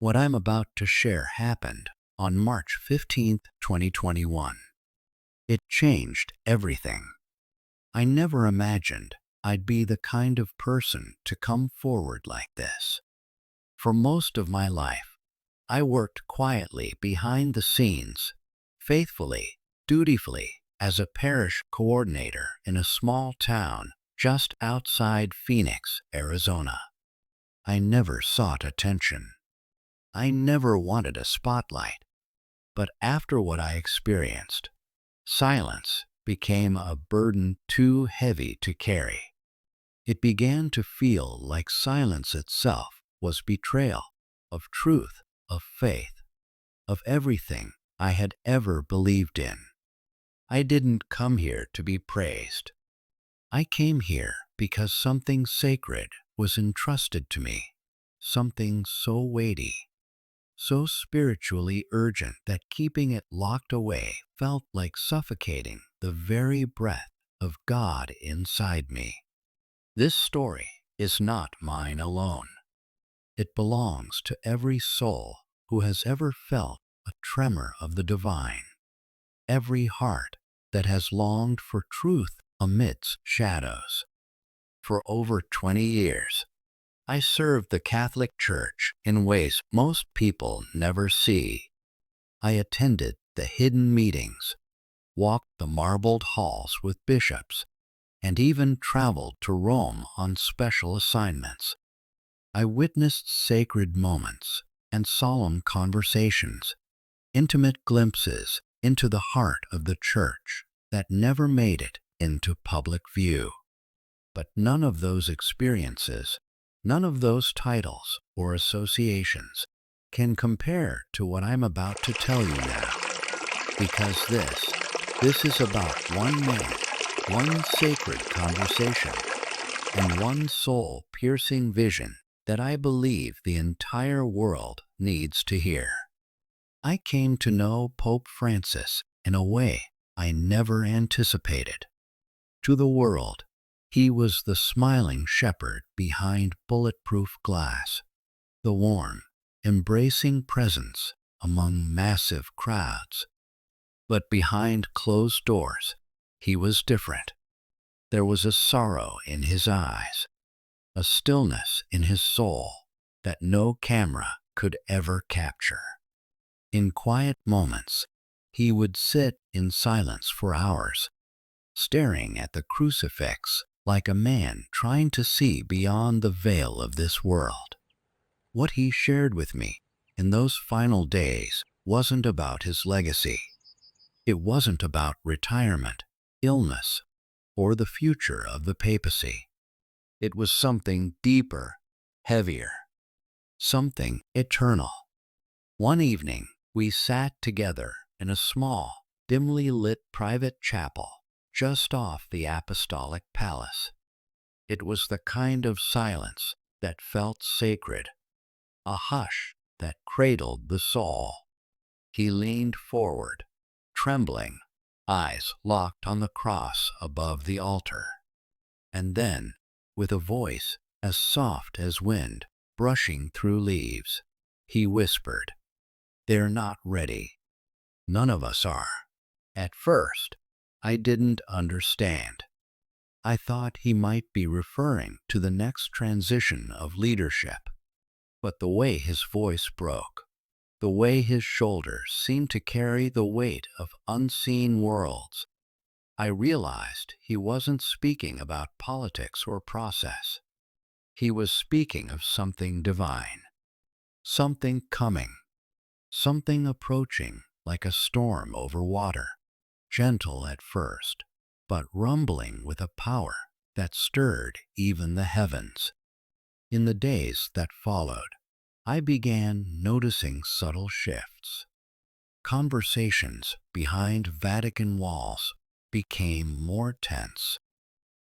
What I'm about to share happened on March 15th, 2021. It changed everything. I never imagined I'd be the kind of person to come forward like this. For most of my life, I worked quietly behind the scenes, faithfully, dutifully, as a parish coordinator in a small town just outside Phoenix, Arizona. I never sought attention. I never wanted a spotlight. But after what I experienced, silence became a burden too heavy to carry. It began to feel like silence itself was betrayal of truth, of faith, of everything I had ever believed in. I didn't come here to be praised. I came here because something sacred was entrusted to me, something so weighty, so spiritually urgent that keeping it locked away felt like suffocating the very breath of God inside me. This story is not mine alone. It belongs to every soul who has ever felt a tremor of the divine, every heart that has longed for truth amidst shadows. For over 20 years, I served the Catholic Church in ways most people never see. I attended the hidden meetings, walked the marbled halls with bishops, and even traveled to Rome on special assignments. I witnessed sacred moments and solemn conversations, intimate glimpses into the heart of the Church that never made it into public view. But none of those experiences, none of those titles or associations can compare to what I'm about to tell you now. Because this is about one man, one sacred conversation, and one soul-piercing vision that I believe the entire world needs to hear. I came to know Pope Francis in a way I never anticipated. To the world, he was the smiling shepherd behind bulletproof glass, the warm, embracing presence among massive crowds. But behind closed doors, he was different. There was a sorrow in his eyes, a stillness in his soul that no camera could ever capture. In quiet moments, he would sit in silence for hours, staring at the crucifix like a man trying to see beyond the veil of this world. What he shared with me in those final days wasn't about his legacy. It wasn't about retirement, illness, or the future of the papacy. It was something deeper, heavier, something eternal. One evening, we sat together in a small, dimly lit private chapel just off the Apostolic Palace. It was the kind of silence that felt sacred, a hush that cradled the soul. He leaned forward, trembling, eyes locked on the cross above the altar. And then, with a voice as soft as wind brushing through leaves, he whispered, "They're not ready. None of us are." At first, I didn't understand. I thought he might be referring to the next transition of leadership. But the way his voice broke, the way his shoulders seemed to carry the weight of unseen worlds, I realized he wasn't speaking about politics or process. He was speaking of something divine, something coming, something approaching like a storm over water, gentle at first, but rumbling with a power that stirred even the heavens. In the days that followed, I began noticing subtle shifts. Conversations behind Vatican walls became more tense.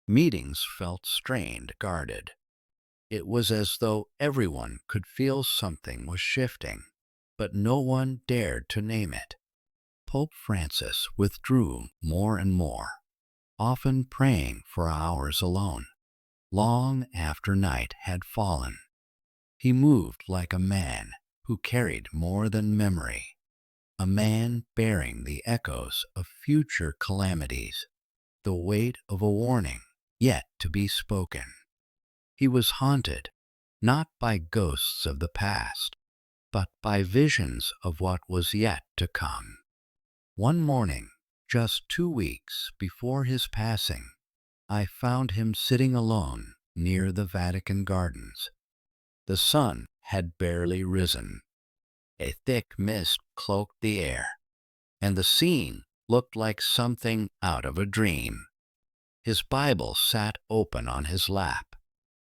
Meetings felt strained, guarded. It was as though everyone could feel something was shifting, but no one dared to name it. Pope Francis withdrew more and more, often praying for hours alone, long after night had fallen. He moved like a man who carried more than memory, a man bearing the echoes of future calamities, the weight of a warning yet to be spoken. He was haunted not by ghosts of the past, but by visions of what was yet to come. One morning, just 2 weeks before his passing, I found him sitting alone near the Vatican gardens. The sun had barely risen. A thick mist cloaked the air, and the scene looked like something out of a dream. His Bible sat open on his lap,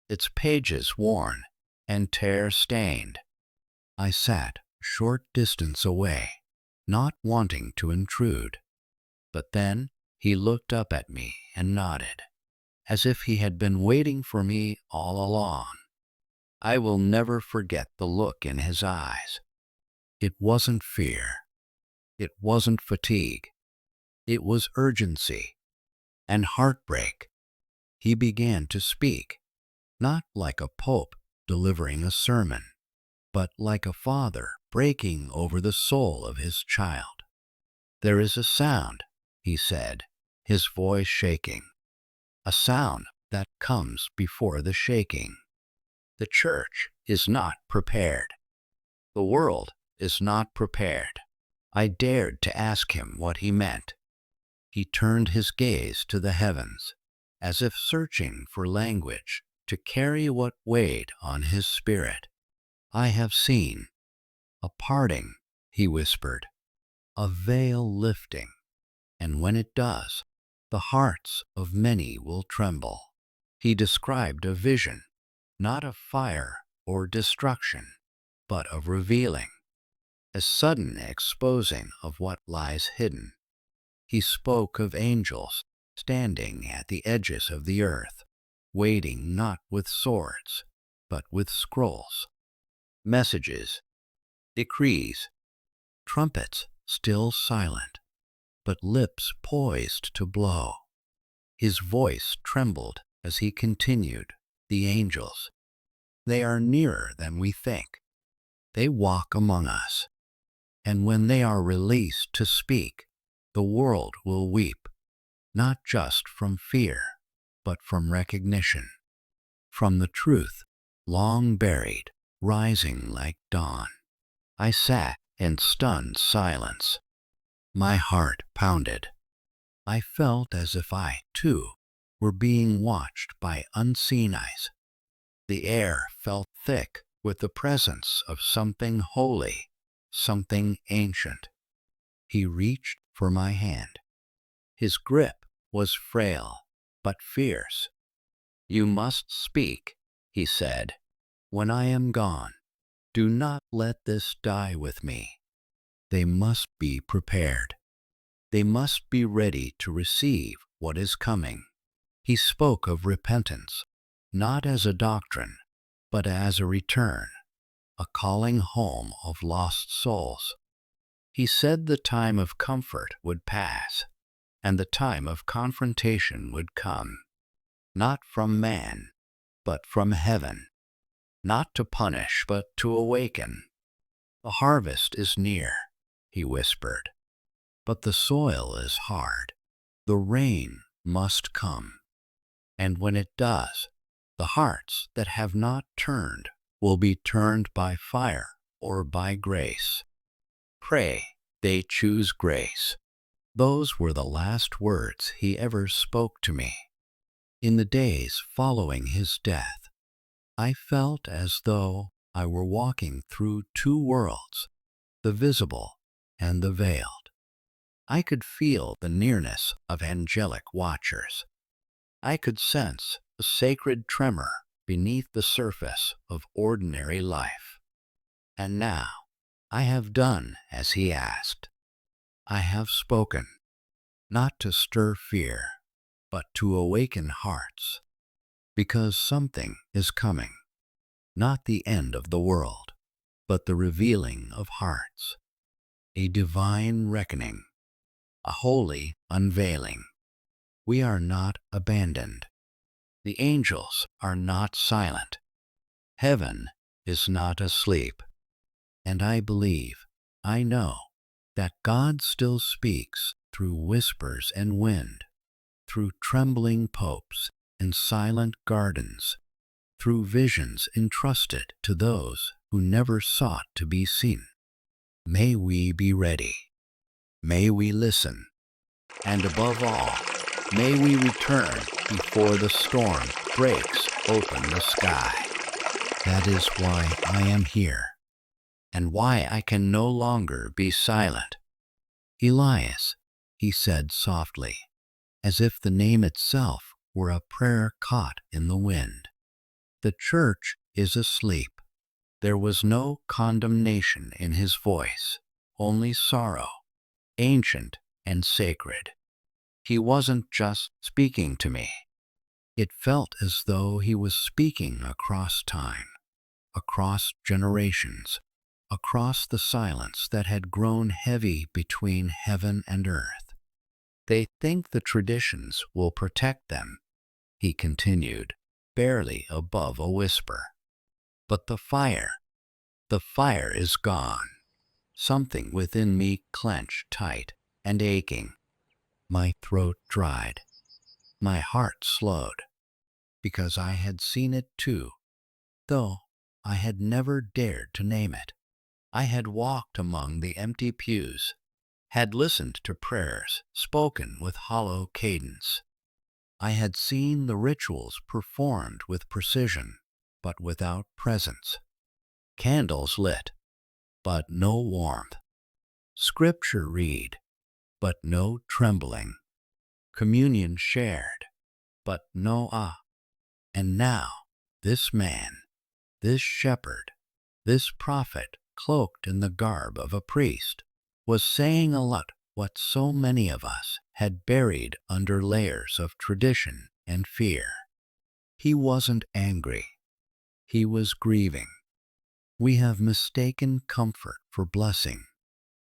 its pages worn and tear-stained. I sat a short distance away, not wanting to intrude. But then he looked up at me and nodded, as if he had been waiting for me all along. I will never forget the look in his eyes. It wasn't fear. It wasn't fatigue. It was urgency and heartbreak. He began to speak, not like a pope delivering a sermon, but like a father breaking over the soul of his child. "There is a sound," he said, his voice shaking, "a sound that comes before the shaking. The church is not prepared. The world is not prepared." I dared to ask him what he meant. He turned his gaze to the heavens, as if searching for language to carry what weighed on his spirit. "I have seen a parting," he whispered, "a veil lifting, and when it does, the hearts of many will tremble." He described a vision, not of fire or destruction, but of revealing, a sudden exposing of what lies hidden. He spoke of angels standing at the edges of the earth, waiting not with swords, but with scrolls, messages, decrees, trumpets still silent, but lips poised to blow. His voice trembled as he continued, "The angels, they are nearer than we think. They walk among us. And when they are released to speak, the world will weep, not just from fear, but from recognition, from the truth long buried, rising like dawn." I sat in stunned silence. My heart pounded. I felt as if I, too, were being watched by unseen eyes. The air felt thick with the presence of something holy, something ancient. He reached for my hand. His grip was frail, but fierce. "You must speak," he said. "When I am gone, do not let this die with me." They must be prepared. They must be ready to receive what is coming. He spoke of repentance, not as a doctrine, but as a return, a calling home of lost souls. He said the time of comfort would pass, and the time of confrontation would come, not from man, but from heaven, not to punish, but to awaken. "The harvest is near," he whispered, "but the soil is hard. The rain must come. And when it does, the hearts that have not turned will be turned by fire or by grace. Pray they choose grace." Those were the last words he ever spoke to me. In the days following his death, I felt as though I were walking through two worlds, the visible and the veiled. I could feel the nearness of angelic watchers. I could sense a sacred tremor beneath the surface of ordinary life. And now I have done as he asked. I have spoken, not to stir fear, but to awaken hearts, because something is coming, not the end of the world, but the revealing of hearts, a divine reckoning, a holy unveiling. We are not abandoned. The angels are not silent. Heaven is not asleep. And I believe, I know, that God still speaks through whispers and wind, through trembling popes and silent gardens, through visions entrusted to those who never sought to be seen. May we be ready. May we listen. And above all, may we return before the storm breaks open the sky. That is why I am here, and why I can no longer be silent. Elias, he said softly, as if the name itself were a prayer caught in the wind. The church is asleep. There was no condemnation in his voice, only sorrow, ancient and sacred. He wasn't just speaking to me. It felt as though he was speaking across time, across generations, across the silence that had grown heavy between heaven and earth. They think the traditions will protect them, he continued, barely above a whisper. But the fire is gone. Something within me clenched tight and aching. My throat dried. My heart slowed, because I had seen it too, though I had never dared to name it. I had walked among the empty pews, had listened to prayers spoken with hollow cadence. I had seen the rituals performed with precision, but without presence. Candles lit, but no warmth. Scripture read, but no trembling. Communion shared, but no ah. And now, this man, this shepherd, this prophet cloaked in the garb of a priest, was saying a lot what so many of us had buried under layers of tradition and fear. He wasn't angry. He was grieving. We have mistaken comfort for blessing,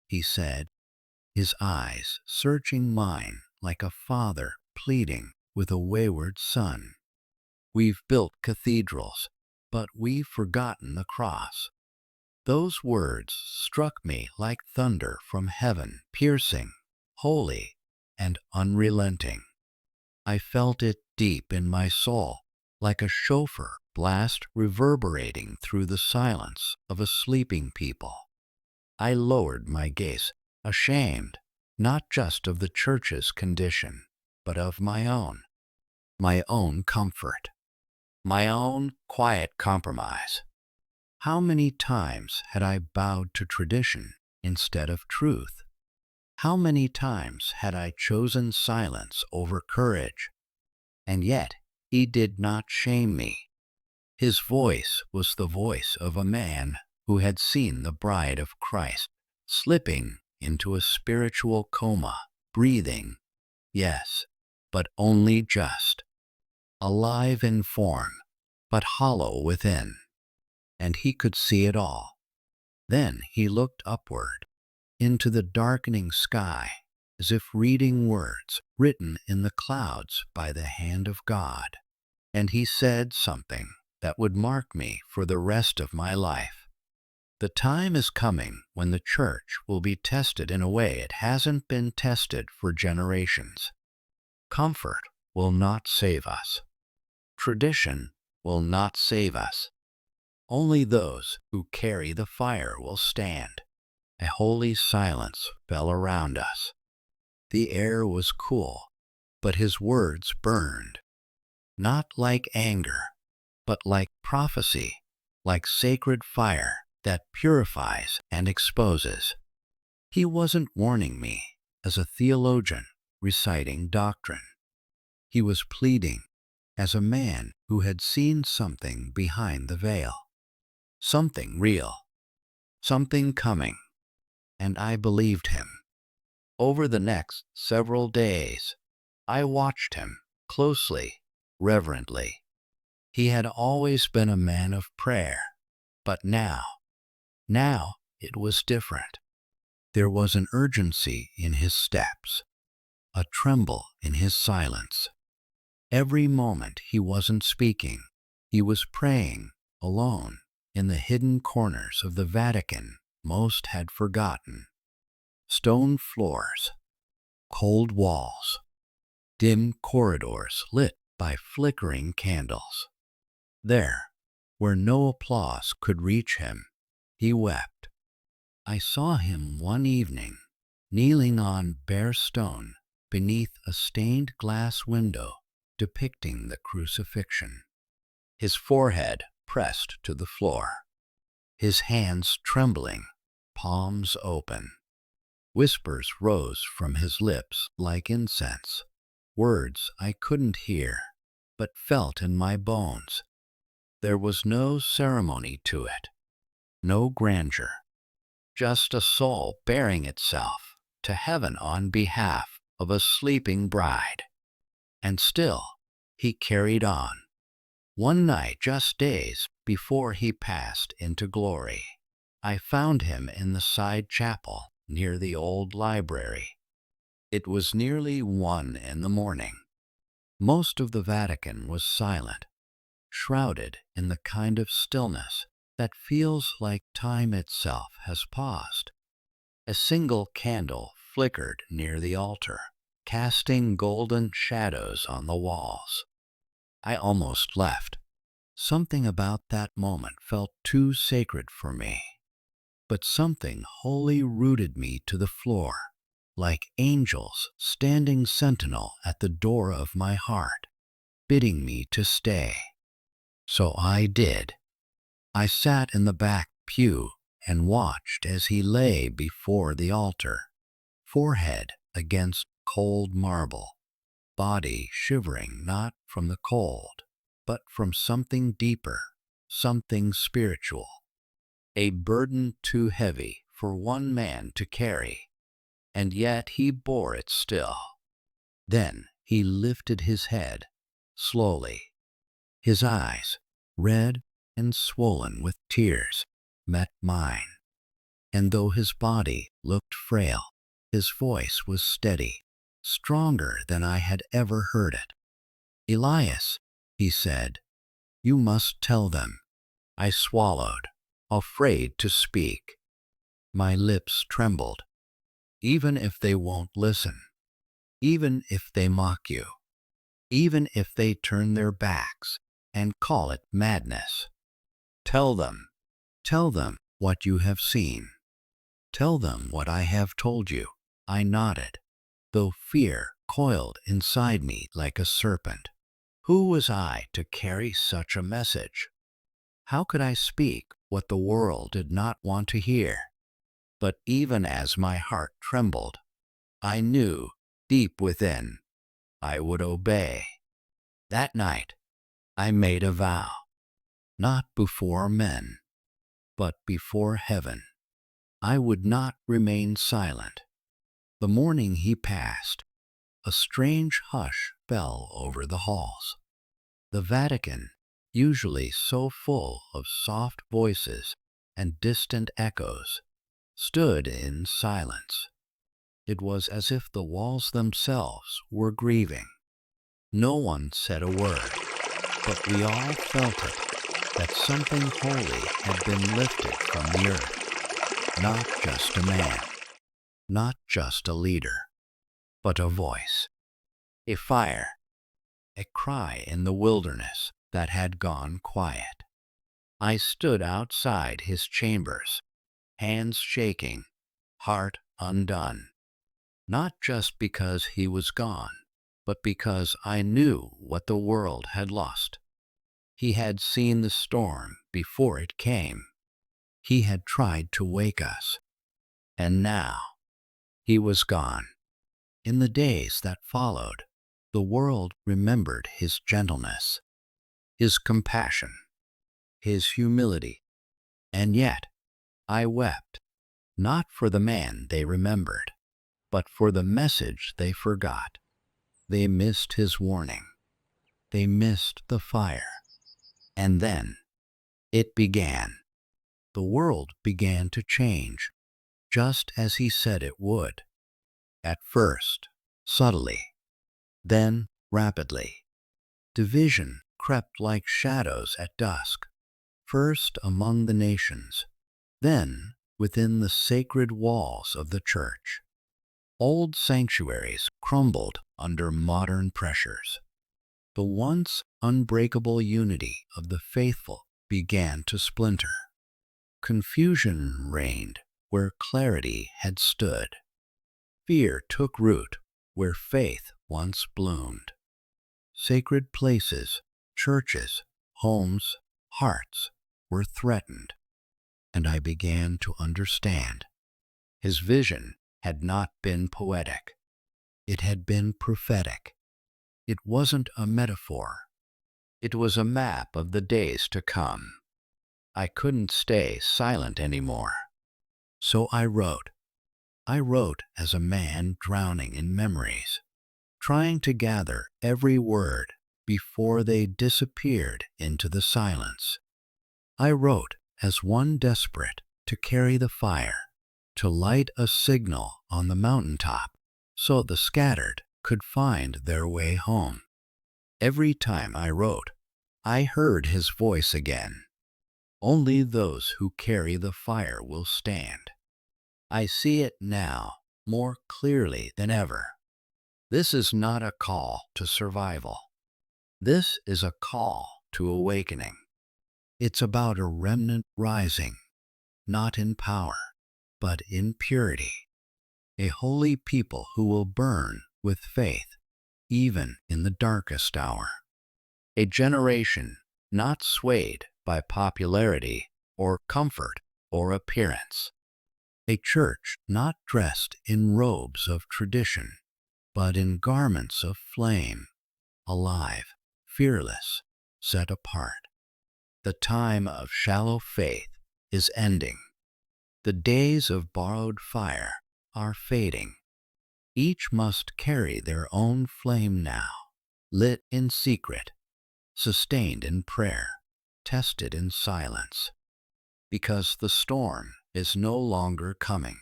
he said, his eyes searching mine like a father pleading with a wayward son. We've built cathedrals, but we've forgotten the cross. Those words struck me like thunder from heaven, piercing, holy, and unrelenting. I felt it deep in my soul, like a shofar blast reverberating through the silence of a sleeping people. I lowered my gaze, ashamed, not just of the church's condition, but of my own comfort, my own quiet compromise. How many times had I bowed to tradition instead of truth? How many times had I chosen silence over courage? And yet, he did not shame me. His voice was the voice of a man who had seen the bride of Christ slipping into a spiritual coma, breathing, yes, but only just, alive in form, but hollow within. And he could see it all. Then he looked upward, into the darkening sky, as if reading words written in the clouds by the hand of God. And he said something that would mark me for the rest of my life. The time is coming when the church will be tested in a way it hasn't been tested for generations. Comfort will not save us. Tradition will not save us. Only those who carry the fire will stand. A holy silence fell around us. The air was cool, but his words burned. Not like anger, but like prophecy, like sacred fire that purifies and exposes. He wasn't warning me as a theologian reciting doctrine. He was pleading as a man who had seen something behind the veil, something real, something coming, and I believed him. Over the next several days, I watched him closely, reverently. He had always been a man of prayer, but now it was different. There was an urgency in his steps, a tremble in his silence. Every moment he wasn't speaking, he was praying, alone, in the hidden corners of the Vatican most had forgotten. Stone floors, cold walls, dim corridors lit by flickering candles. There, where no applause could reach him, he wept. I saw him one evening, kneeling on bare stone beneath a stained glass window depicting the crucifixion, his forehead pressed to the floor, his hands trembling, palms open. Whispers rose from his lips like incense, words I couldn't hear, but felt in my bones. There was no ceremony to it, no grandeur, just a soul bearing itself to heaven on behalf of a sleeping bride. And still, he carried on. One night, just days before he passed into glory, I found him in the side chapel near the old library. It was nearly 1 in the morning. Most of the Vatican was silent, shrouded in the kind of stillness that feels like time itself has paused. A single candle flickered near the altar, casting golden shadows on the walls. I almost left. Something about that moment felt too sacred for me, but something wholly rooted me to the floor, like angels standing sentinel at the door of my heart, bidding me to stay. So I did. I sat in the back pew and watched as he lay before the altar, forehead against cold marble, body shivering not from the cold, but from something deeper, something spiritual, a burden too heavy for one man to carry, and yet he bore it still. Then he lifted his head, slowly. His eyes, red and swollen with tears, met mine, and though his body looked frail, his voice was steady, stronger than I had ever heard it. "Elias," he said, "you must tell them." I swallowed, afraid to speak. My lips trembled. "Even if they won't listen, even if they mock you, even if they turn their backs and call it madness, tell them, tell them what you have seen. Tell them what I have told you." I nodded, though fear coiled inside me like a serpent. Who was I to carry such a message? How could I speak what the world did not want to hear? But even as my heart trembled, I knew, deep within, I would obey. That night, I made a vow, not before men, but before heaven. I would not remain silent. The morning he passed, a strange hush fell over the halls. The Vatican, usually so full of soft voices and distant echoes, stood in silence. It was as if the walls themselves were grieving. No one said a word, but we all felt it, that something holy had been lifted from the earth. Not just a man, not just a leader, but a voice, a fire, a cry in the wilderness that had gone quiet. I stood outside his chambers, hands shaking, heart undone, not just because he was gone, but because I knew what the world had lost. He had seen the storm before it came. He had tried to wake us, and now he was gone. In the days that followed, the world remembered his gentleness, his compassion, his humility, and yet I wept, not for the man they remembered, but for the message they forgot. They missed his warning. They missed the fire. And then it began. The world began to change, just as he said it would. At first, subtly, then rapidly. Division crept like shadows at dusk, first among the nations, then within the sacred walls of the church. Old sanctuaries crumbled under modern pressures. The once unbreakable unity of the faithful began to splinter. Confusion reigned where clarity had stood. Fear took root where faith once bloomed. Sacred places, churches, homes, hearts were threatened, and I began to understand. His vision had not been poetic. It had been prophetic. It wasn't a metaphor. It was a map of the days to come. I couldn't stay silent anymore. So I wrote. I wrote as a man drowning in memories, trying to gather every word before they disappeared into the silence. I wrote as one desperate to carry the fire, to light a signal on the mountaintop so the scattered could find their way home. Every time I wrote, I heard his voice again. Only those who carry the fire will stand. I see it now more clearly than ever. This is not a call to survival. This is a call to awakening. It's about a remnant rising, not in power, but in purity. A holy people who will burn with faith, even in the darkest hour. A generation not swayed by popularity or comfort or appearance. A church not dressed in robes of tradition, but in garments of flame, alive, fearless, set apart. The time of shallow faith is ending. The days of borrowed fire are fading. Each must carry their own flame now, lit in secret, sustained in prayer, tested in silence. Because the storm is no longer coming.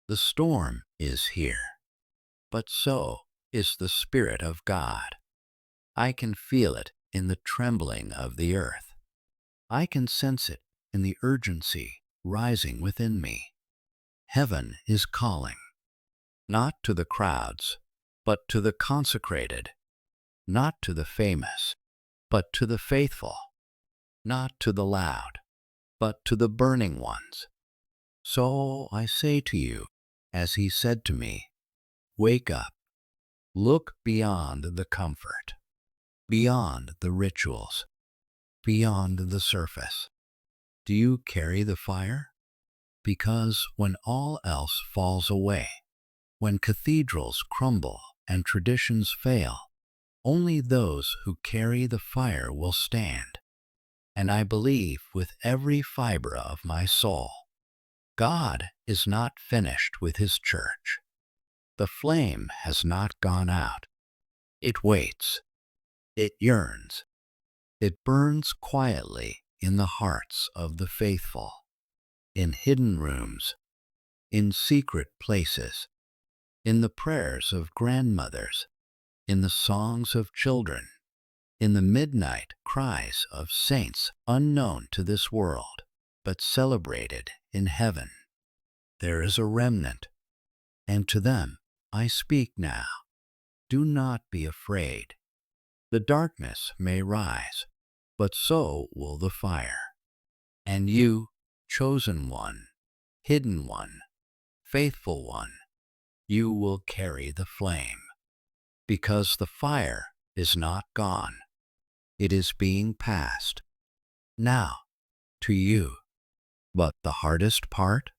The storm is here, but so is the Spirit of God. I can feel it in the trembling of the earth. I can sense it in the urgency rising within me. Heaven is calling, not to the crowds, but to the consecrated, not to the famous, but to the faithful, not to the loud, but to the burning ones. So I say to you, as he said to me, wake up, look beyond the comfort, beyond the rituals, beyond the surface. Do you carry the fire? Because when all else falls away, when cathedrals crumble and traditions fail, only those who carry the fire will stand. And I believe with every fiber of my soul, God is not finished with his church. The flame has not gone out. It waits. It yearns. It burns quietly in the hearts of the faithful, in hidden rooms, in secret places, in the prayers of grandmothers, in the songs of children, in the midnight cries of saints unknown to this world, but celebrated in heaven. There is a remnant, and to them I speak now. Do not be afraid. The darkness may rise, but so will the fire. And you, chosen one, hidden one, faithful one, you will carry the flame. Because the fire is not gone. It is being passed. Now, to you. But the hardest part?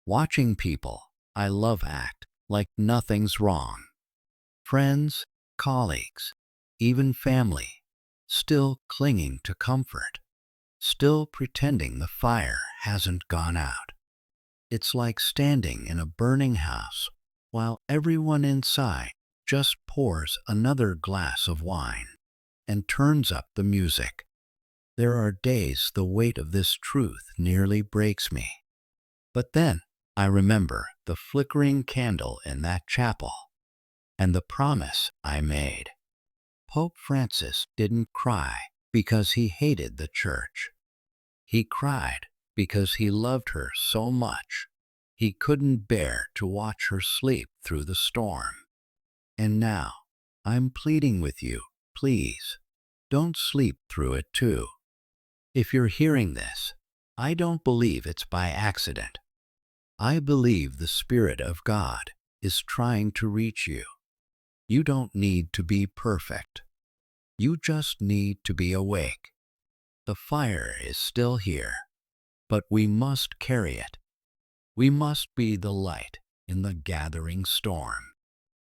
Watching people I love act like nothing's wrong. Friends, colleagues, even family, still clinging to comfort, still pretending the fire hasn't gone out. It's like standing in a burning house while everyone inside just pours another glass of wine and turns up the music. There are days the weight of this truth nearly breaks me. But then I remember the flickering candle in that chapel and the promise I made. Pope Francis didn't cry because he hated the church. He cried because he loved her so much. He couldn't bear to watch her sleep through the storm. And now, I'm pleading with you, please, don't sleep through it too. If you're hearing this, I don't believe it's by accident. I believe the Spirit of God is trying to reach you. You don't need to be perfect. You just need to be awake. The fire is still here, but we must carry it. We must be the light in the gathering storm.